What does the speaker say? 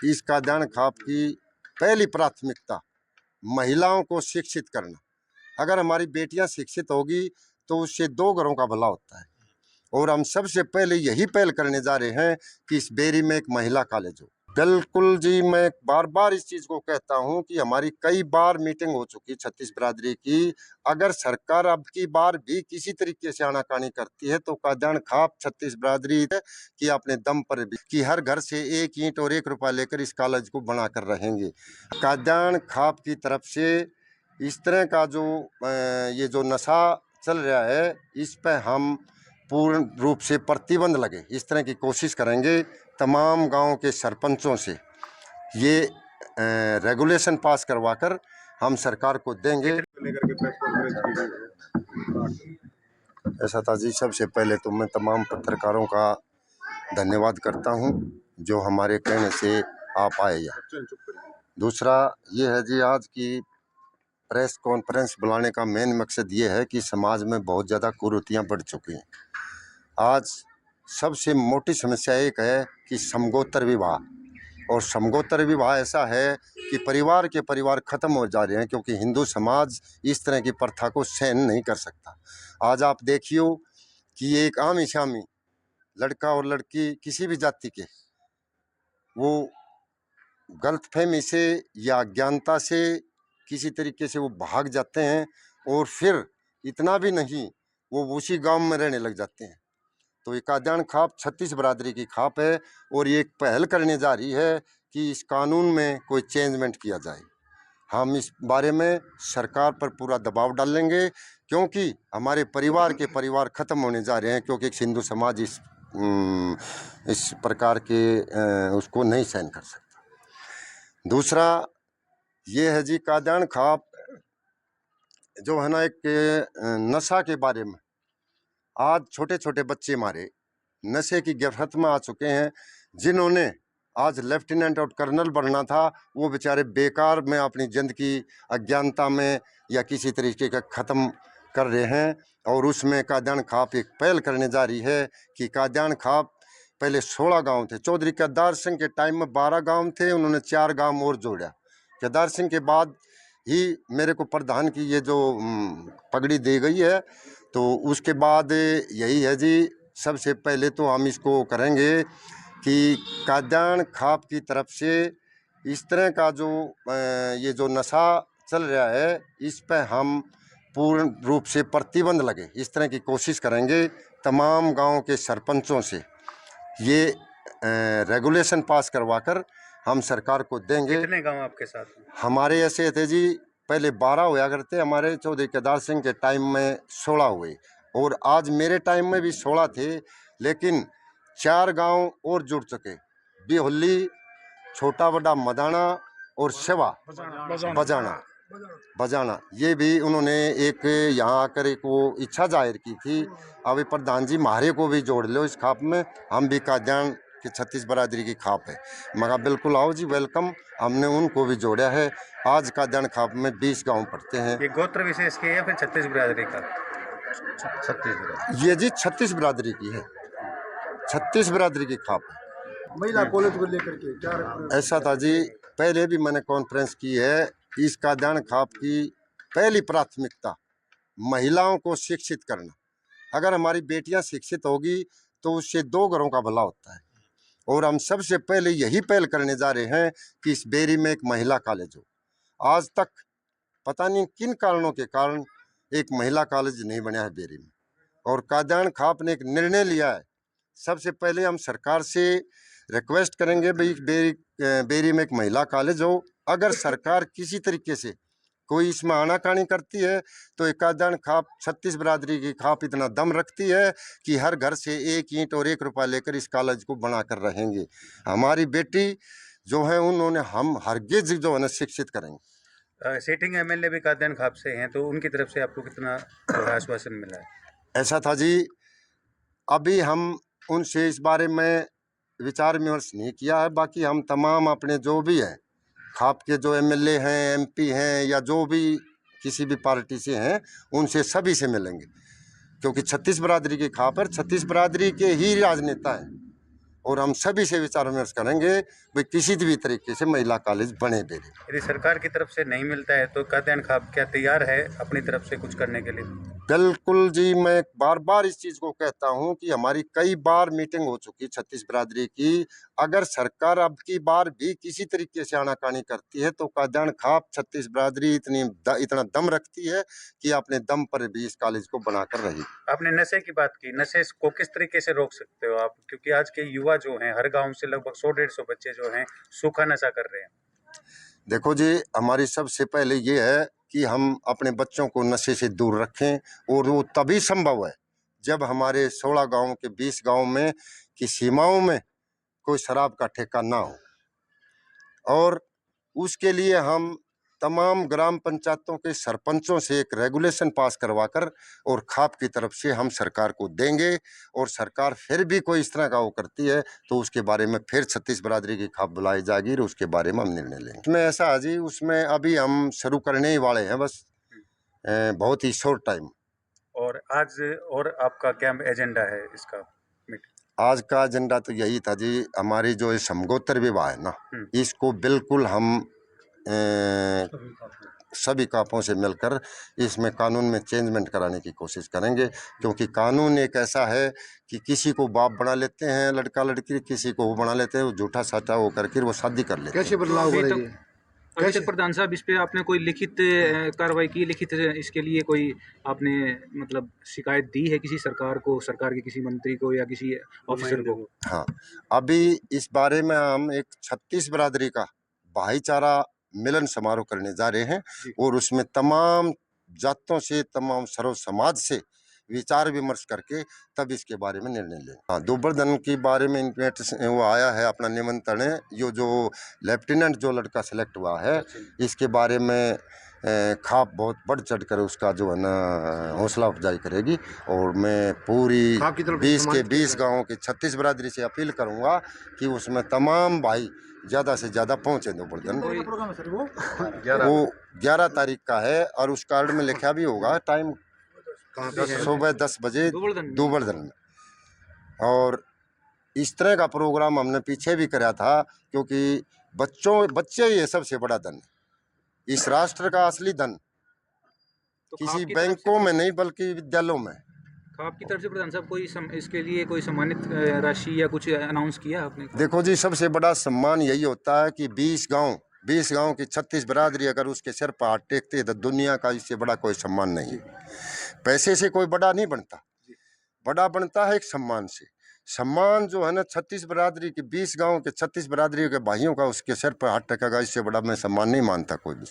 इस काद्यान खाप की पहली प्राथमिकता महिलाओं को शिक्षित करना। अगर हमारी बेटियां शिक्षित होगी तो उससे 2 घरों का भला होता है। और हम सबसे पहले यही पहल करने जा रहे हैं कि इस बेरी में एक महिला कॉलेज हो। बिल्कुल जी, मैं बार बार इस चीज़ को कहता हूं कि हमारी कई बार मीटिंग हो चुकी छत्तीस बिरादरी की। अगर सरकार अब की बार भी किसी तरीके से आनाकानी करती है तो काद्यान खाप छत्तीस बिरादरी कि अपने दम पर भी कि हर घर से 1 ईंट और 1 रुपया लेकर इस कॉलेज को बनाकर रहेंगे। काद्यान खाप की तरफ से इस तरह का जो ये जो नशा चल रहा है, इस पर हम पूर्ण रूप से प्रतिबंध लगे, इस तरह की कोशिश करेंगे। तमाम गांव के सरपंचों से ये रेगुलेशन पास करवाकर हम सरकार को देंगे। ऐसा था जी, सबसे पहले तो मैं तमाम पत्रकारों का धन्यवाद करता हूं जो हमारे कहने से आप आए यहाँ। दूसरा ये है जी, आज की प्रेस कॉन्फ्रेंस बुलाने का मेन मकसद ये है कि समाज में बहुत ज़्यादा कुरीतियाँ बढ़ चुकी हैं। आज सबसे मोटी समस्या एक है कि समगोत्र विवाह, और समगोत्र विवाह ऐसा है कि परिवार के परिवार ख़त्म हो जा रहे हैं, क्योंकि हिंदू समाज इस तरह की प्रथा को सहन नहीं कर सकता। आज आप देखियो कि एक आमी शामी लड़का और लड़की किसी भी जाति के, वो गलतफहमी से या अज्ञानता से किसी तरीके से वो भाग जाते हैं, और फिर इतना भी नहीं, वो उसी गांव में रहने लग जाते हैं। तो ये काद्यान खाप छत्तीस बिरादरी की खाप है, और ये एक पहल करने जा रही है कि इस कानून में कोई चेंजमेंट किया जाए। हम इस बारे में सरकार पर पूरा दबाव डालेंगे, क्योंकि हमारे परिवार के परिवार ख़त्म होने जा रहे हैं, क्योंकि हिंदू समाज इस प्रकार के उसको नहीं सहन कर सकता। दूसरा ये है जी, काद्यान खाप जो है ना, एक नशा के बारे में। आज छोटे छोटे बच्चे हमारे नशे की गिरफ्त में आ चुके हैं। जिन्होंने आज लेफ्टिनेंट और कर्नल बनना था, वो बेचारे बेकार में अपनी ज़िंदगी अज्ञानता में या किसी तरीके का ख़त्म कर रहे हैं। और उसमें काद्यान खाप एक पहल करने जा रही है कि काद्यान खाप पहले 16 गांव थे। चौधरी केदार सिंह के टाइम में 12 गांव थे, उन्होंने 4 गांव और जोड़ा। केदार सिंह के बाद ही मेरे को प्रधान की ये जो पगड़ी दी गई है, तो उसके बाद यही है जी, सबसे पहले तो हम इसको करेंगे कि काद्यान खाप की तरफ से इस तरह का जो ये जो नशा चल रहा है, इस पर हम पूर्ण रूप से प्रतिबंध लगे, इस तरह की कोशिश करेंगे। तमाम गांव के सरपंचों से ये रेगुलेशन पास करवाकर हम सरकार को देंगे। कितने गांव आपके साथ? हमारे ऐसे थे जी, पहले 12 हुआ करते, हमारे चौधरी केदार सिंह के टाइम में 16 हुए, और आज मेरे टाइम में भी 16 थे, लेकिन 4 गांव और जुड़ चुके। बिहुल्ली, छोटा बड़ा मदाना और सेवा बजाना, ये भी उन्होंने एक यहाँ आकर एक वो इच्छा जाहिर की थी। अभी प्रधान जी हमारे को भी जोड़ लो इस खाप में, हम भी काद्यान कि छत्तीस बिरादरी की खाप है। मगर बिल्कुल आओ जी, वेलकम। हमने उनको भी जोड़ा है। आज काद्यान खाप में 20 गांव पड़ते हैं। ये गोत्र विशेष की है या फिर छत्तीस बिरादरी का? ये जी 36 बिरादरी की है, 36 बिरादरी की खाप है। महिला कॉलेज को लेकर के क्या ऐसा था जी, पहले भी मैंने कॉन्फ्रेंस की है। इस काद्यान खाप की पहली प्राथमिकता महिलाओं को शिक्षित करना। अगर हमारी बेटियां शिक्षित होगी तो उससे 2 घरों का भला होता है। और हम सबसे पहले यही पहल करने जा रहे हैं कि इस बेरी में एक महिला कॉलेज हो। आज तक पता नहीं किन कारणों के कारण एक महिला कॉलेज नहीं बना है बेरी में, और काद्यान खाप ने एक निर्णय लिया है। सबसे पहले हम सरकार से रिक्वेस्ट करेंगे भाई बेरी में एक महिला कॉलेज हो। अगर सरकार किसी तरीके से कोई इसमें आनाकानी करती है तो एक काद्यान खाप छत्तीस बिरादरी की खाप इतना दम रखती है कि हर घर से 1 ईंट और 1 रुपया लेकर इस कॉलेज को बनाकर रहेंगे। हमारी बेटी जो है उन्होंने हम हरगिज जो है ना शिक्षित करेंगे। सिटिंग एमएलए भी काद्यान खाप से हैं, तो उनकी तरफ से आपको कितना आश्वासन मिला है? ऐसा था जी, अभी हम उनसे इस बारे में विचार विमर्श नहीं किया है। बाकी हम तमाम अपने जो भी हैं खाप के जो एमएलए हैं, एमपी हैं, या जो भी किसी भी पार्टी से हैं, उनसे सभी से मिलेंगे, क्योंकि छत्तीस बिरादरी की खाप पर छत्तीस बिरादरी के ही राजनेता हैं। और हम सभी से विचार विमर्श करेंगे भाई किसी भी तरीके से महिला कॉलेज बने बेरे। यदि सरकार की तरफ से नहीं मिलता है तो कात्यायन खाप क्या तैयार है अपनी तरफ से कुछ करने के लिए? बिल्कुल जी, मैं बार बार इस चीज को कहता हूं कि हमारी कई बार मीटिंग हो चुकी छत्तीस बिरादरी की। अगर सरकार अब की बार भी किसी तरीके से आनाकानी करती है तो कात्यायन खाप छत्तीस बिरादरी इतना दम रखती है कि अपने दम पर भी इस कॉलेज को बनाकर रही। आपने नशे की बात की, नशे को किस तरीके से रोक सकते हो आप? क्योंकि आज के युवा जो हैं, हर गांव से लगभग 100-150 बच्चे जो हैं सूखा नशा कर रहे हैं। देखो जी, हमारी सबसे पहले ये है कि हम अपने बच्चों को नशे से दूर रखें, और वो तभी संभव है जब हमारे 16 गांव के 20 गांव में की सीमाओं में कोई शराब का ठेका ना हो। और उसके लिए हम तमाम ग्राम पंचायतों के सरपंचों से एक रेगुलेशन पास करवाकर और खाप की तरफ से हम सरकार को देंगे, और सरकार फिर भी कोई इस तरह का वो करती है तो उसके बारे में फिर छत्तीस बिरादरी की खाप बुलाई जाएगी और उसके बारे में हम निर्णय लेंगे। उसमें ऐसा है जी, उसमें अभी हम शुरू करने ही वाले हैं, बस बहुत ही शॉर्ट टाइम। और आज और आपका क्या एजेंडा है इसका? आज का एजेंडा तो यही था जी, हमारी जो ये समगोत्तर विवाह है ना, इसको बिल्कुल हम सभी कापों से मिलकर इसमें कानून में चेंजमेंट कराने की कोशिश करेंगे, क्योंकि कानून एक ऐसा है कि किसी को बाप बना लेते हैं लड़का लड़की, किसी को वो बना लेते हैं, वो झूठा साटा वो करके वो शादी कर लेते हैं। कैसे बदलाव अभी करेंगे? अभी तक प्रधान साहब इस पे आपने कोई लिखित कार्रवाई की, लिखित इसके लिए कोई आपने मतलब शिकायत दी है किसी सरकार को, सरकार के किसी मंत्री को या किसी ऑफिसर को? हाँ, अभी इस बारे में हम एक छत्तीस बिरादरी का भाईचारा मिलन समारोह करने जा रहे हैं, और उसमें तमाम जातों से, तमाम सर्व समाज से विचार विमर्श करके तब इसके बारे में निर्णय लेंगे। हाँ, दोबरधन के बारे में इन्विटेशन वो आया है, अपना निमंत्रण है। ये जो लेफ्टिनेंट जो लड़का सेलेक्ट हुआ है, इसके बारे में खाप बहुत बढ़ चढ़ कर उसका जो है ना हौसला अफजाई करेगी, और मैं पूरी 20 गाँवों की छत्तीस बिरादरी से अपील करूँगा कि उसमें तमाम भाई ज़्यादा से ज़्यादा पहुँचे। दोबरधन प्रोग्राम है सर वो? वो 11 तारीख का है, और उस कार्ड में लिखा भी होगा टाइम, सुबह 10 बजे दोबरधन में। और इस तरह का प्रोग्राम हमने पीछे भी कराया था, क्योंकि बच्चे ही है सबसे बड़ा धन, इस राष्ट्र का असली धन तो किसी बैंकों में नहीं बल्कि विद्यालयों में। आपकी तरफ से प्रधान साहब कोई इसके लिए कोई सम्मानित राशि या कुछ अनाउंस किया आपने? देखो जी, सबसे बड़ा सम्मान यही होता है कि 20 गांव की 36 बिरादरी अगर उसके सिर पर हाथ टेकते हैं तो दुनिया का इससे बड़ा कोई सम्मान नहीं है। पैसे से कोई बड़ा नहीं बनता, बड़ा बनता है एक सम्मान से। सम्मान जो है ना, 36 बिरादरी के 20 गांव के 36 बिरादरी के भाइयों का उसके सिर पर हाथ टेकेगा, इससे बड़ा मैं सम्मान नहीं मानता कोई भी।